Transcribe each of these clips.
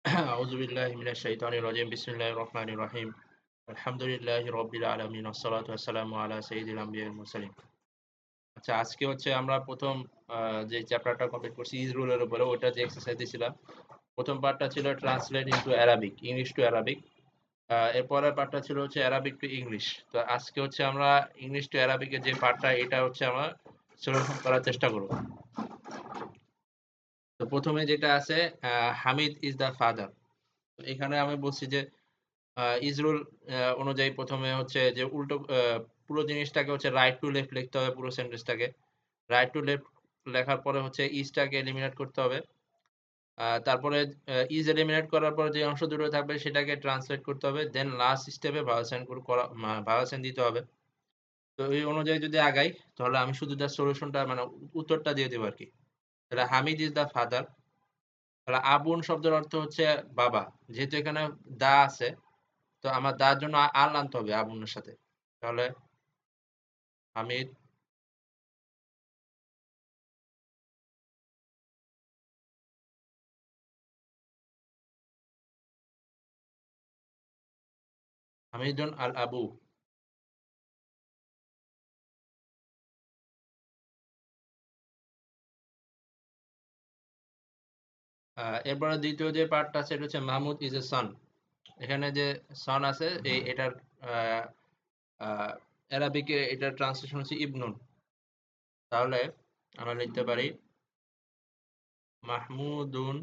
أعوذ بالله من الشيطان الرجيم بسم الله الرحمن الرحيم الحمد لله رب العالمين والصلاة والسلام على سيد الأنبياء والمرسلين আচ্ছা আজকে হচ্ছে আমরা প্রথম যে চ্যাপ্টারটা কমপ্লিট করছি ইজ রুলের উপরে ওটা যে এক্সারসাইজ দিছিলাম প্রথম পার্টটা ছিল translate into Arabic English to Arabic এর পরের পার্টটা ছিল হচ্ছে অ্যারাবিক টু ইংলিশ তো আজকে হচ্ছে আমরা ইংলিশ টু অ্যারাবিকের যে পার্টটা এটা হচ্ছে আমরা সলিউশন করার চেষ্টা করব তো প্রথমে যেটা আছে হামিদ ইজ দ্য ফাদার এখানে আমি বলছি যে ইজরুল অনুযায়ী প্রথমে হচ্ছে যে উল্টো পুরো জিনিসটাকে হচ্ছে রাইট টু লেফট লিখতে হবে পুরো সেন্টেন্সটাকে। রাইট টু লেফট লেখার পরে হচ্ছে ইজটাকে এলিমিনেট করতে হবে। তারপরে ইজ এলিমিনেট করার পরে যে অংশ দুটো থাকবে সেটাকে ট্রান্সলেট করতে হবে। দেন লাস্ট স্টেপে ভাওয়েল সাইন করা ভাওয়েল সাইন দিতে হবে। তো এই অনুযায়ী যদি আগাই তাহলে আমি শুধু জাস্ট সলিউশনটা মানে উত্তরটা দিয়ে দেব আরকি। তাহলে হামিদ ইজ দ্য ফাদার। তাহলে আবুন শব্দের অর্থ হচ্ছে বাবা। যেহেতু এখানে দা আছে তো আমার দার জন্য আল আনতে হবে আবুনের সাথে। তাহলে হামিদ হামিদুন আল আবু। এরপরে দ্বিতীয় যে পার্টটা আছে এটা হচ্ছে মাহমুদ ইজ এ সন। এখানে যে সন আছে এটার অ্যারাবিকে এটার ট্রান্সলেশন হচ্ছে ইবনুন। তাহলে আমরা লিখতে পারি মাহমুদুন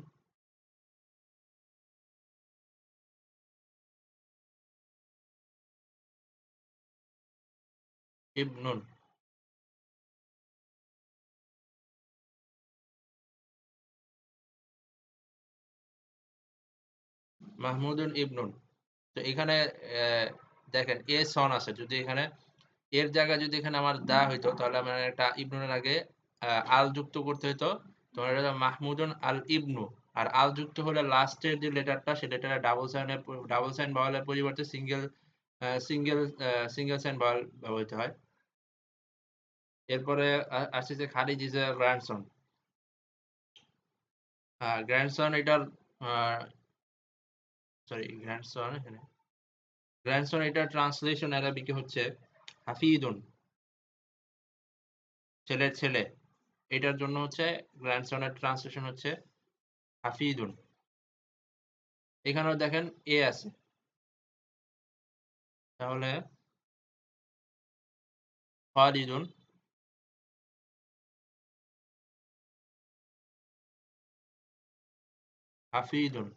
ইবনুন। মাহমুদুন ইবনুন। তো এখানে দেখেন এ সন আছে যদি এখানে এর জায়গায় যদি এখানে আমার দা হইতো তাহলে আমার একটা ইবনুনের আগে আল যুক্ত করতে হইতো। তোমার এটা মাহমুদুন আল ইবনু। আর আল যুক্ত হলে লাস্টের যে লেটারটা সে লেটারে ডাবল সাইন ভাওয়ালের পরিবর্তে সিঙ্গেল সাইন ভাওয়াল ব্যবহৃত হয়। এরপরে আসছে Khalid is a grandson. Grandson এটার সরি গ্র্যান্ডসন এটার ট্রান্সলেশন অ্যারাবিকে হচ্ছে হাফিদুন, ছেলের ছেলে। এটার জন্য হচ্ছে গ্র্যান্ডসনের ট্রান্সলেশন হচ্ছে হাফিদুন। এখানেও দেখেন এ আছে। তাহলে খালিদুন হাফিদুন।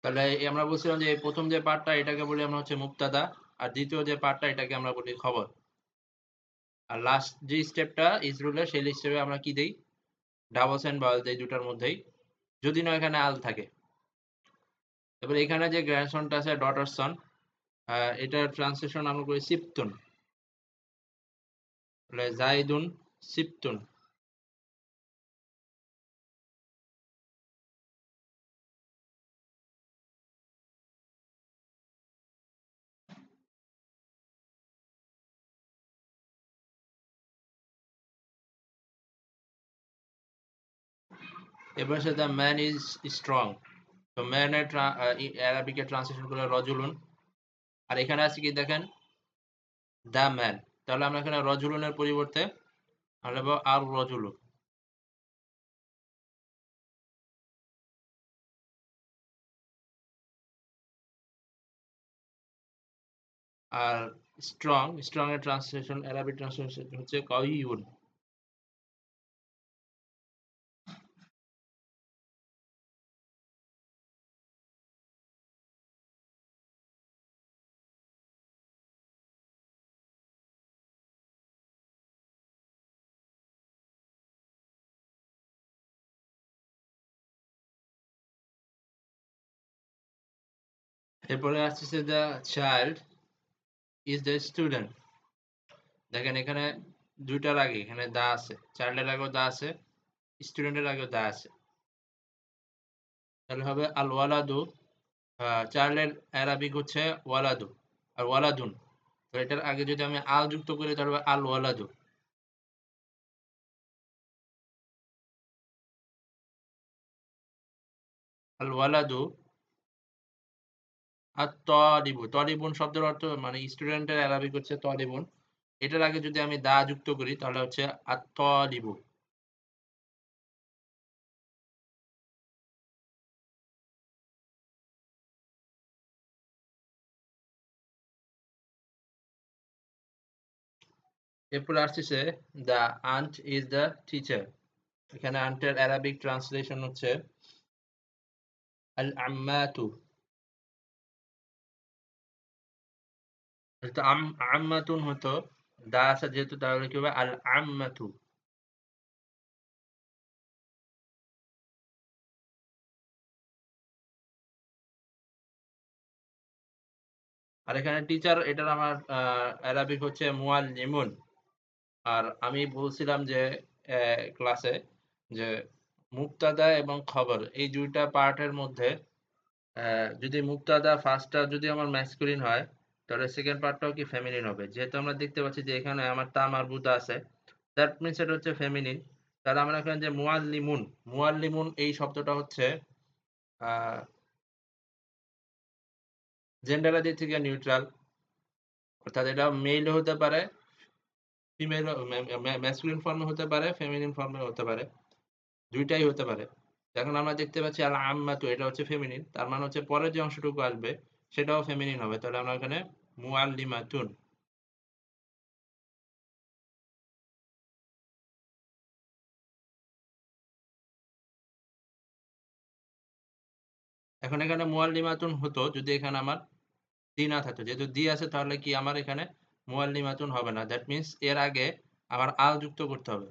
তাহলে আমরা বলছিলাম যে প্রথম যে পার্টটা এটাকে বলি আমরা হচ্ছে মুবতাদা আর দ্বিতীয় যে পার্টটা এটাকে আমরা বলি খবর। আর লাস্ট যে স্টেপটা ইজরুলের সেই স্টেপে আমরা কি দেই? ডাবল সাইন ভাওয়াল দেই দুটার মধ্যেই। যদি না এখানে আল থাকে। এবার এখানে যে গ্র্যান্ডসনটা আছে ডটার সন এটার ট্রান্সলেশন আমরা করি সিপতুন। তাহলে জাইদুন সিপতুন। এবার হচ্ছে দ্য ম্যান ইজ স্ট্রং। তো ম্যানের অ্যারাবিকে ট্রান্সলেশন করলে রজুলুন। আর এখানে আছে কি দেখেন দ্য ম্যান। তাহলে আমরা এখানে রজুলুনের পরিবর্তে আমরা লিখব আর রজুলু। আর স্ট্রং এর ট্রান্সলেশন অ্যারাবিক ট্রান্সলেশন হচ্ছে কাউইউন। এরপরে আসছে the child is the student. দেখেন এখানে দুইটার আগে এখানে দা আছে, চাইল্ডের আগেও দা আছে, স্টুডেন্টের আগেও দা আছে। তাহলে হবে আল ওয়ালাদু চার্লের অ্যারাবিক হচ্ছে ওয়ালাদু আর ওয়ালাদুন। তো এটার আগে যদি আমি আল যুক্ত করি তাহলে হবে আল ওয়ালাদু। আল ওয়ালাদু আর তলিবু। তলিবুন শব্দের অর্থ মানে স্টুডেন্টের অ্যারাবিক হচ্ছে তলিবুন। এটার আগে যদি আমি দা যুক্ত করি তাহলে হচ্ছে আত-তলিবু। এরপরে আসতেছে the aunt is the teacher. এখানে আন্টের অ্যারাবিক ট্রান্সলেশন হচ্ছে আল আম্মাতু। যেহেতু আম্মাতুন হতো, দা আছে যেহেতু তাহলে কি হবে আল আম্মাতু। আর এখানে টিচার এটার আমার অ্যারাবিক হচ্ছে মুআল্লিমুন। আর আমি বলছিলাম যে ক্লাসে যে মুবতাদা এবং খবর এই ২ টা পার্টের মধ্যে যদি মুবতাদা ফার্স্টটা যদি আমার ম্যাসকুলিন হয়, তাহলে সেকেন্ড পার্টটাও কি ফেমিনিন হবে। যেহেতু আমরা দেখতে পাচ্ছি যে এখানে আমার তা মারবুতা আছে। দ্যাট মিনস এটা হচ্ছে ফেমিনিন। তাহলে আমরা এখানে যে মুআল্লিমুন, মুআল্লিমুন এই শব্দটা হচ্ছে আ জেন্ডারের দিক থেকে নিউট্রাল। অর্থাৎ এটা মেইলও হতে পারে, ফিমেলও ম্যাসকুলিন ফর্মে হতে পারে, ফেমিনিন ফর্মেও হতে পারে। ২ টাই হতে পারে। এখন আমরা দেখতে পাচ্ছি আল আম্মাতু এটা হচ্ছে ফেমিনিন। তার মানে হচ্ছে পরের যে অংশটুকু আসবে সেটাও ফেমিনিন হবে। তাহলে আমরা এখানে মুআল্লিমাতুন। এখন এখানে মুআল্লিমাতুন হতো যদি এখানে আমার দি না থাকতো। যেহেতু দি আছে তাহলে কি আমার এখানে মুআল্লিমাতুন হবে না। দ্যাট মিনস এর আগে আমার আল যুক্ত করতে হবে।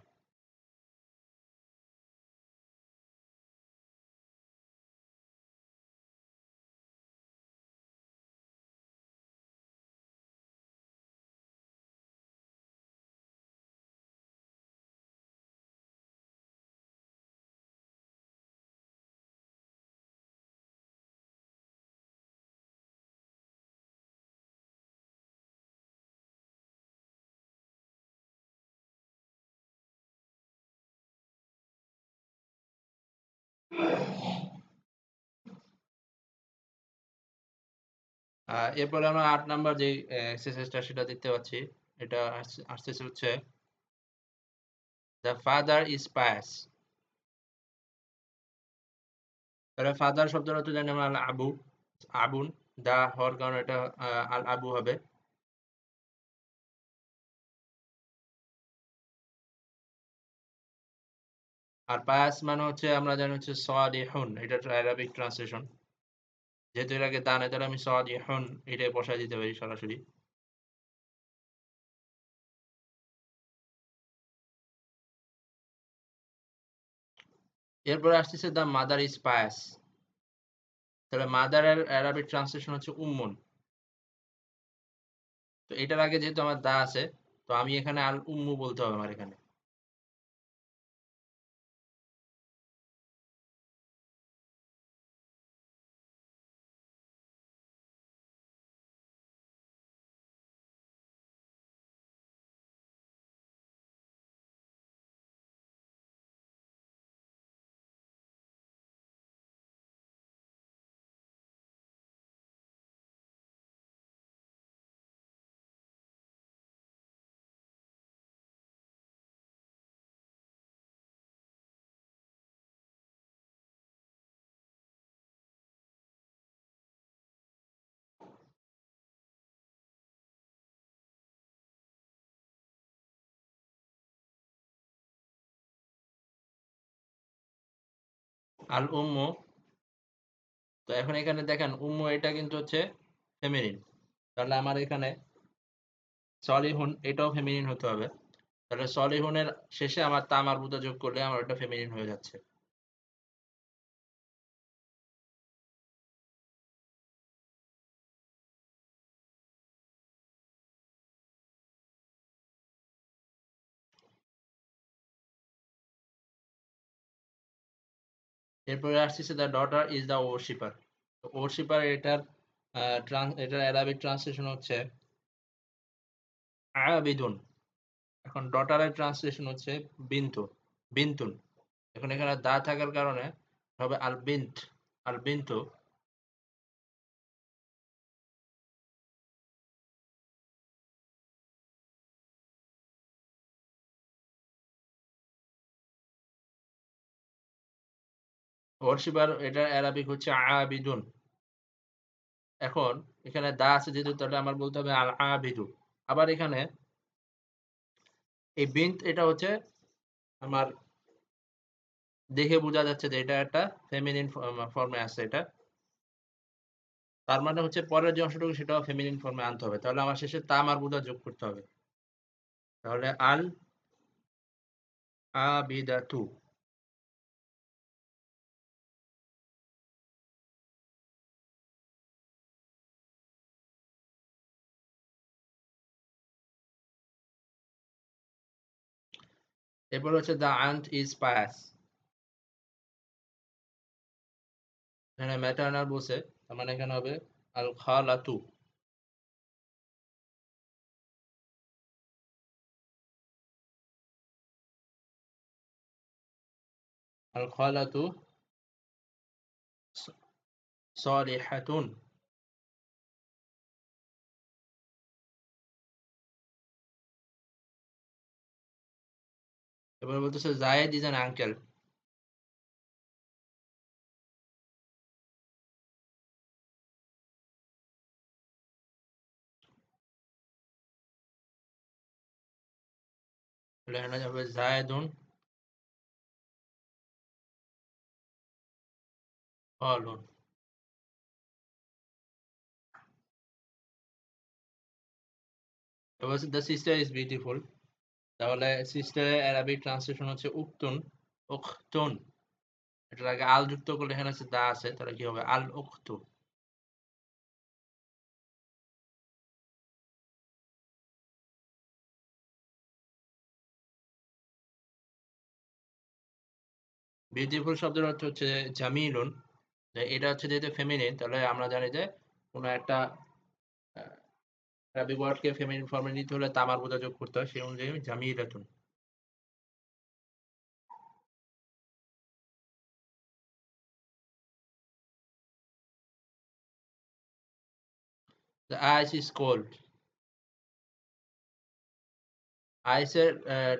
এরপরে আমরা ৮ নাম্বার যেই এক্সারসাইজটা সেটা দেখতে পাচ্ছি। এটা আসতেছে হচ্ছে "The father is pious"। তাহলে ফাদার শব্দের অর্থ জানি আমরা আল আবু, আবুন। দা হওয়ার কারণে এটা আল আবু হবে। আর পায়াস মানে হচ্ছে আমরা জানি হচ্ছে সালিহুন। এটা অ্যারাবিক ট্রান্সলেশন। যেহেতু এর আগে দা নাই তাহলে আমি সালিহুন এটাই বসায় দিতে পারি সরাসরি। এরপরে আসতেছে দ্য মাদার ইজ পায়াস। তাহলে মাদার এর অ্যারাবিক ট্রান্সলেশন হচ্ছে উম্মুন। তো এটার আগে যেহেতু আমার দা আছে, তো আমি এখানে আল উম্মু বলতে হবে আমার এখানে। আল উম্মু। তো এখন এখানে দেখেন উম্মু এটা কিন্তু হচ্ছে ফেমিনিন। তাহলে আমার এখানে সলিহুন এটাও ফেমিনিন হতে হবে। তাহলে সলিহুনের শেষে আমার তা মারবুতা যোগ করলে আমার ওটা ফেমিনিন হয়ে যাচ্ছে। এরপরে আসতেছে দ্য ডটার ইজ দ্য ওরশিপার। ওরশিপার এটার অ্যারাবিক ট্রান্সলেশন হচ্ছে আবিদুন। এখন ডটারের ট্রান্সলেশন হচ্ছে বিন্তু, বিন্তুন। এখন এখানে দা থাকার কারণে হবে আল বিন্ত, আল বিন্তু। ওরশিপার এটার অ্যারাবিক হচ্ছে আবিদুন। এখন এখানে দা আছে যেহেতু তাহলে আমার বলতে হবে আল আবিদু। আবার এখানে এই বিন্ত এটা হচ্ছে আমার দেখে বোঝা যাচ্ছে যে এটা একটা ফেমিনিন ফর্মে আছে এটা। তার মানে হচ্ছে পরের যে অংশটুকু সেটাও ফেমিনিন ফর্মে আনতে হবে। তাহলে আমার শেষে তা মারবুদা যোগ করতে হবে। তাহলে আল আবিদাতু। এরপর হচ্ছে দ্য আন্ট ইজ পায়াস। এখানে ম্যাটারনাল বলছে, তার মানে এখানে হবে আল খালাতু। আল খালাতু সলিহাতুন। এবার বলতেছে জায়েদ ইজ অ্যান আঙ্কেল। তাহলে এখানে হবে জায়েদুন খালুন। এবার হচ্ছে দ্য সিস্টার ইজ বিউটিফুল। তাহলে সিস্টারের অ্যারাবিক ট্রান্সলেশন হচ্ছে উক্তুন, উখতুন। এটার আগে আল যুক্ত করলে এখানে হচ্ছে দা আছে, তাহলে কি হবে আল উখতু। বিউটিফুল শব্দের অর্থ হচ্ছে জামিলুন। এটা হচ্ছে যেহেতু ফেমিনিন, তাহলে আমরা জানি যে কোনো একটা অ্যারাবিক ওয়ার্ডকে ফেমিনিন ফর্মে নিতে হলে তামার বোঝা যোগ করতে হয়, সেই অনুযায়ী জামিলাতুন। The ice is cold. আইসের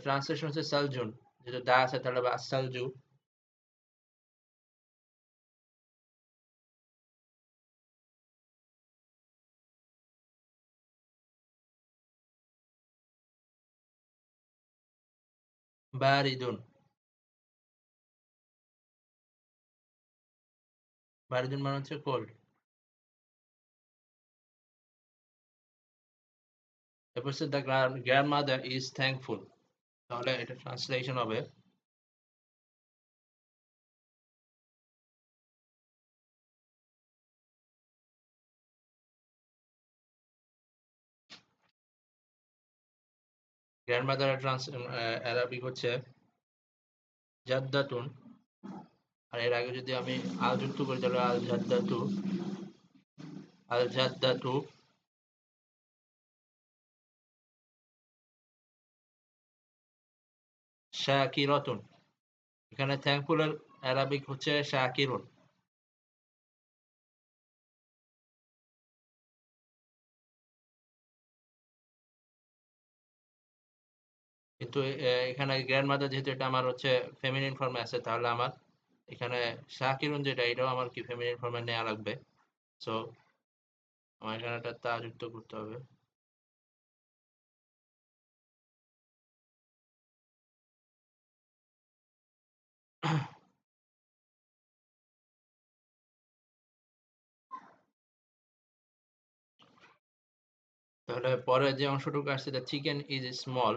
ট্রান্সলেশন হচ্ছে সালজুন। যেহেতু দা আছে তাহলে হবে আসালজু। বারিদুন। বারিদুন মানে হচ্ছে কোল্ড। এরপর হচ্ছে দ্য গ্র্যান্ডমাদার ইজ থ্যাঙ্কফুল। তাহলে এটা ট্রান্সলেশন হবে গ্র্যান্ডমাদারের অ্যারাবিক হচ্ছে জাদ্দাতুন। আর এর আগে যদি আমি আল যুক্ত করি তাহলে আল জাদ্দাতু, আল জাদ্দাতু শাকিরাতুন। এখানে থ্যাঙ্কফুল এর অ্যারাবিক হচ্ছে শাকিরুন। কিন্তু এখানে গ্র্যান্ডমাদার যেহেতু এটা আমার হচ্ছে ফেমিনিন ফর্মে আছে, তাহলে আমার এখানে শাকিরুন যেটা এটাও আমার কি ফেমিনিন ফর্মে নেওয়া লাগবে। সো আমার এখানে একটা তা যুক্ত করতে হবে। তাহলে পরে যে অংশটুকু আসছে দ্য চিকেন ইজ স্মল।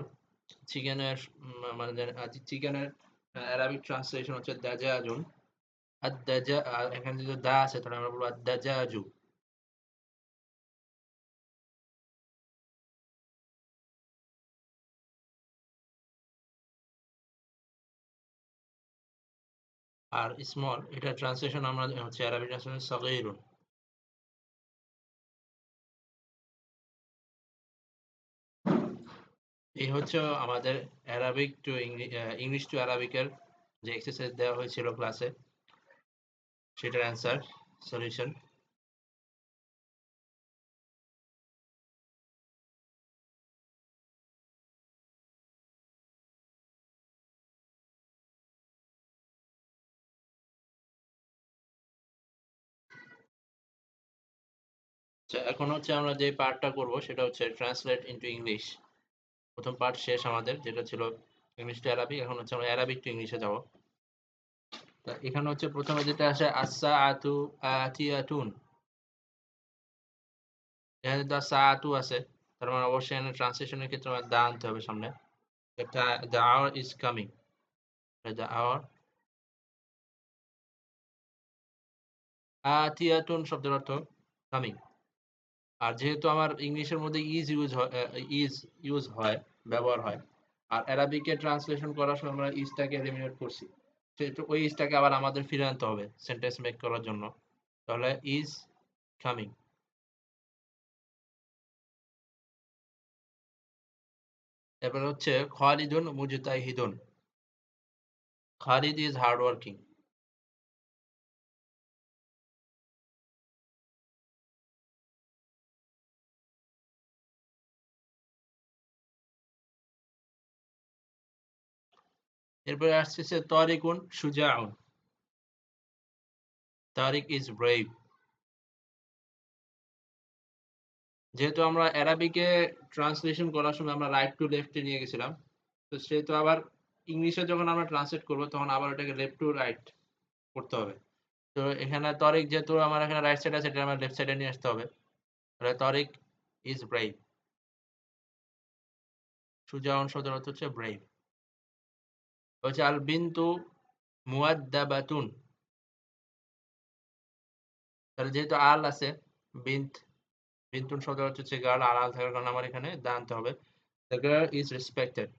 চিকেনের মানে চিকেনের অ্যারাবিক ট্রান্সলেশন হচ্ছে দাজাজুন। আর দাজা, এখানে যদি দা আছে তাহলে আমরা বলবো দাজাজু। আর স্মল এটা ট্রান্সলেশন আমরা হচ্ছে অ্যারাবিক ট্রান্সলেশন সগীরুন। এই হচ্ছে আমাদের অ্যারাবিক টু ইংলিশ টু অ্যারাবিকের যে এক্সারসাইজ দেওয়া হয়েছিল ক্লাসে, সেটার অ্যান্সার সলিউশন। আচ্ছা, এখন হচ্ছে আমরা যে পার্টটা করব সেটা হচ্ছে ট্রান্সলেট ইনটু ইংলিশ। প্রথম পার্ট শেষ আমাদের, যেটা ছিল ইংলিশ টু অ্যারাবিক। এখন হচ্ছে আমরা অ্যারাবিক টু ইংলিশে যাব। তা এখানে হচ্ছে প্রথমে যেটা আসে আস-সাআতু আতিয়াতুন। এখানে দা সাআতু আছে, তার মানে অবশ্যই এখানে ট্রান্সলেশনের ক্ষেত্রে আমার দা আনতে হবে সামনে। একটা the hour is coming, the hour আতিয়াতুন শব্দের অর্থ কামিং। আর যেহেতু আমার ইংলিশের মধ্যে ইজ ইউজ হয়, ব্যবহার হয়, আর অ্যারাবিকে ট্রান্সলেশন করার সময় আমরা ইজটাকে এলিমিনেট করছি, সেহেতু ওই ইজটাকে আবার আমাদের ফিরে আনতে হবে সেন্টেন্স মেক করার জন্য। তাহলে ইজ কামিং। এরপর হচ্ছে খালিদুন মুজতাহিদুন। Khalid is hard working. এরপরে আসছে তারিকুন সুজাউন। তারিক ইজ ব্রেভ। যেহেতু আমরা অ্যারাবিকে ট্রান্সলেশন করার সময় আমরা রাইট টু লেফটে নিয়ে গেছিলাম, তো সেহেতু আবার ইংলিশে যখন আমরা ট্রান্সলেট করবো তখন আবার ওটাকে লেফট টু রাইট করতে হবে। তো এখানে তরিক যেহেতু আমার এখানে রাইট সাইড আছে, এটা আমার লেফট সাইডে নিয়ে আসতে হবে। তাহলে তরিক ইজ ব্রেভ। সুজাউন শব্দের অর্থ হচ্ছে ব্রেভ। হচ্ছে আল বিন্তু মুয়াদ্দাবাতুন। তাহলে যেহেতু আল আছে, বিন্ত, বিন্তুন শব্দের অর্থ হচ্ছে গার্ল, আর আল থাকার কারণে আমার এখানে দা আনতে হবে। The girl is respected.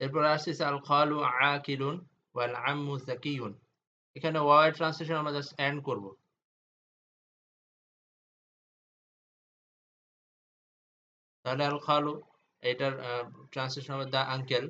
এরপরে আসতেছে আল খালু আকিলুন ওয়াল আম্মু যাকিয়ুন। এখানে ওয়াও ট্রান্সলেশন আমরা জাস্ট এন্ড করব। তাহলে আল খালু, এটার ট্রান্সলেশন হবে দা আঙ্কেল।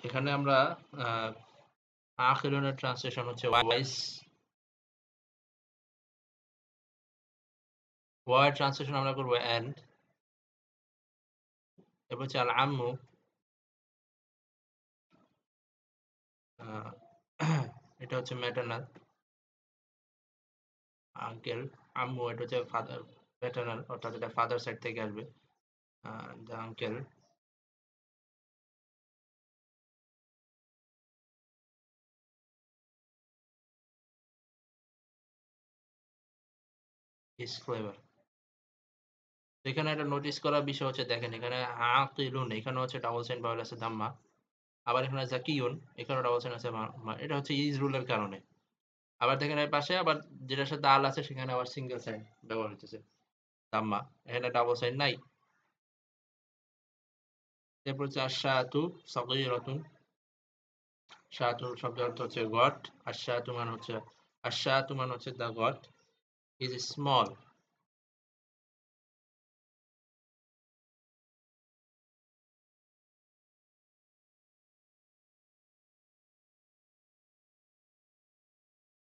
এখানে আমরা আখিলুনের ট্রান্সলেশন হচ্ছে ওয়াইস। ওয়াও ট্রান্সলেশন আমরা করব এন্ড। এরপর হচ্ছে আল আম্মু, এটা হচ্ছে ম্যাটারনাল। আঙ্কেল, আম্মু এটা হচ্ছে ফাদার, ম্যাটারনাল অর্থাৎ এটা ফাদার সাইড থেকে আসবে। The uncle is clever. এখানে একটা নোটিস করার বিষয় হচ্ছে, দেখেন এখানে আকিলুন, এখানে হচ্ছে ডাবল সাইন বাউল আছে দাম্মা। আবার এখানে জাকিউন, এখানেও ডাবল সাইন আছে এটা হচ্ছে ইজ রুলের কারণে। আবার দেখেন এর পাশে আবার যেটার সাথে আল আছে সেখানে আবার সিঙ্গেল সাইন ব্যবহার হচ্ছে দাম্মা, এখানে ডাবল সাইন নাই। এরপর হচ্ছে আশ-শাআতু সাগীরাতুন। শাআতু শব্দের অর্থ হচ্ছে গট। আশ-শাআতু মানে হচ্ছে দ্য গট ইজ স্মল।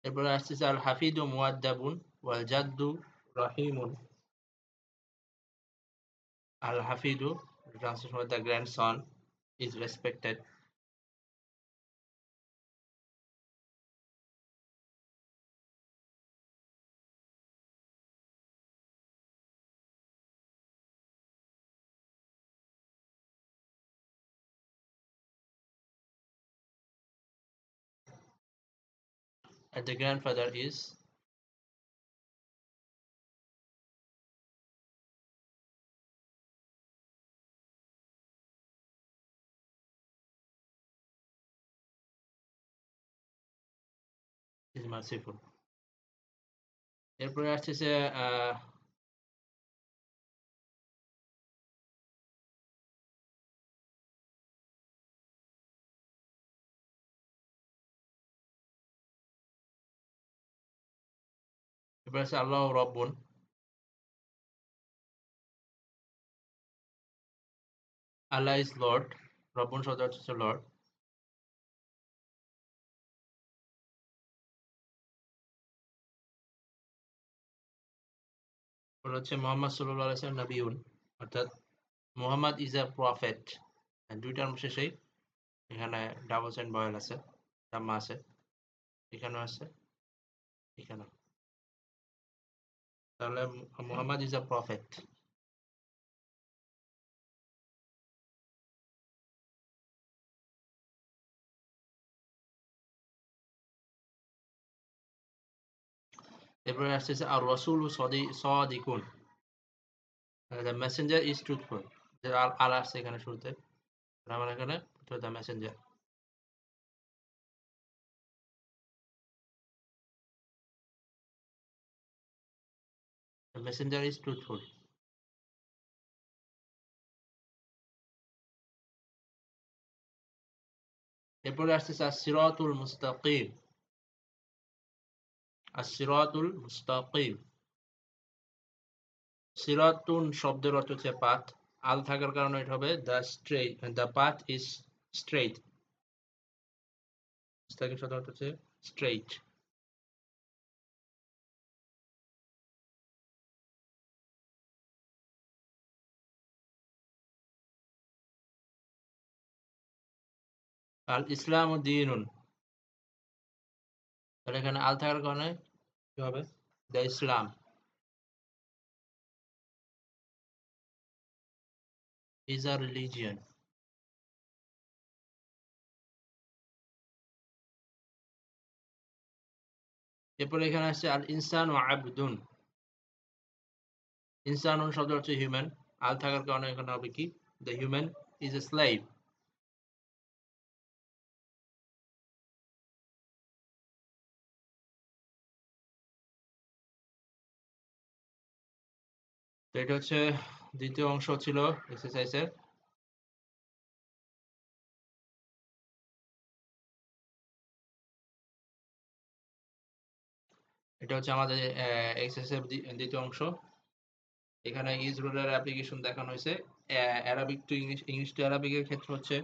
এরপরে আসতেছে আল হাফিদু মুআদ্দাবুন ওয়াল জাদ্দু রাহিমুন। আল হাফিদু translation the grandson is respected. And the grandfather is is merciful. এরপরে আসতেছে এরপরে আছে আল্লাহু রব্বুন। আল্লাহ ইজ লর্ড। রব্বুন শব্দ হচ্ছে লর্ড। পরে হচ্ছে মুহাম্মদ সাল্লাল্লাহু আলাইহি ওয়াসাল্লাম নবিয়্যুন, অর্থাৎ Muhammad is a prophet. ২ term শেষেই এখানে ডাবল সাইন ভয়েল আছে, তাম্মা আছে, এখানেও আছে, এখানেও। তাহলে মুহাম্মদ ইজ আ প্রফেট। এরপরে আসতেছে আর রাসূলু সাদিকুন। The messenger is truthful. যে আল আসছে এখানে শুরুতে। আমার এখানে the messenger. The messenger is truthful. এরপরে আসতেছে as-সিরাতুল মুস্তাকিম। as-সিরাতুল মুস্তাকিম। সিরাতুন শব্দের অর্থ হচ্ছে পাথ। আল থাকার কারণে এটা হবে দ্য পাথ ইজ স্ট্রেইট। মুস্তাকিম শব্দের অর্থ হচ্ছে স্ট্রেইট। আল ইসলামু দীনুন। তাহলে এখানে আল থাকার কারণে কি হবে? The Islam is a religion. এরপরে এখানে আসছে আল ইনসানু আবদুন। ইনসানুন শব্দ হচ্ছে হিউম্যান। আল থাকার কারণে এখানে হবে কি? The human is a slave. তো এটা হচ্ছে দ্বিতীয় অংশ ছিল এক্সারসাইজের। এটা হচ্ছে আমাদের এক্সারসাইজের দ্বিতীয় অংশ। এখানে ইজ রুলের অ্যাপ্লিকেশন দেখানো হয়েছে। Arabic to English, English to অ্যারাবিকের ক্ষেত্রে হচ্ছে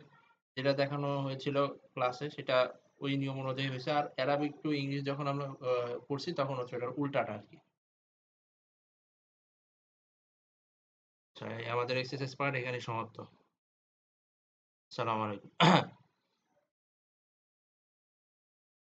যেটা দেখানো হয়েছিল ক্লাসে সেটা ওই নিয়ম অনুযায়ী হয়েছে। আর অ্যারাবিক টু ইংলিশ যখন আমরা পড়ছি তখন হচ্ছে ওটার উল্টাটা আরকি। আচ্ছা, আমাদের এক্সারসাইজ পার্ট এখানেই সমাপ্ত। আসসালামু আলাইকুম।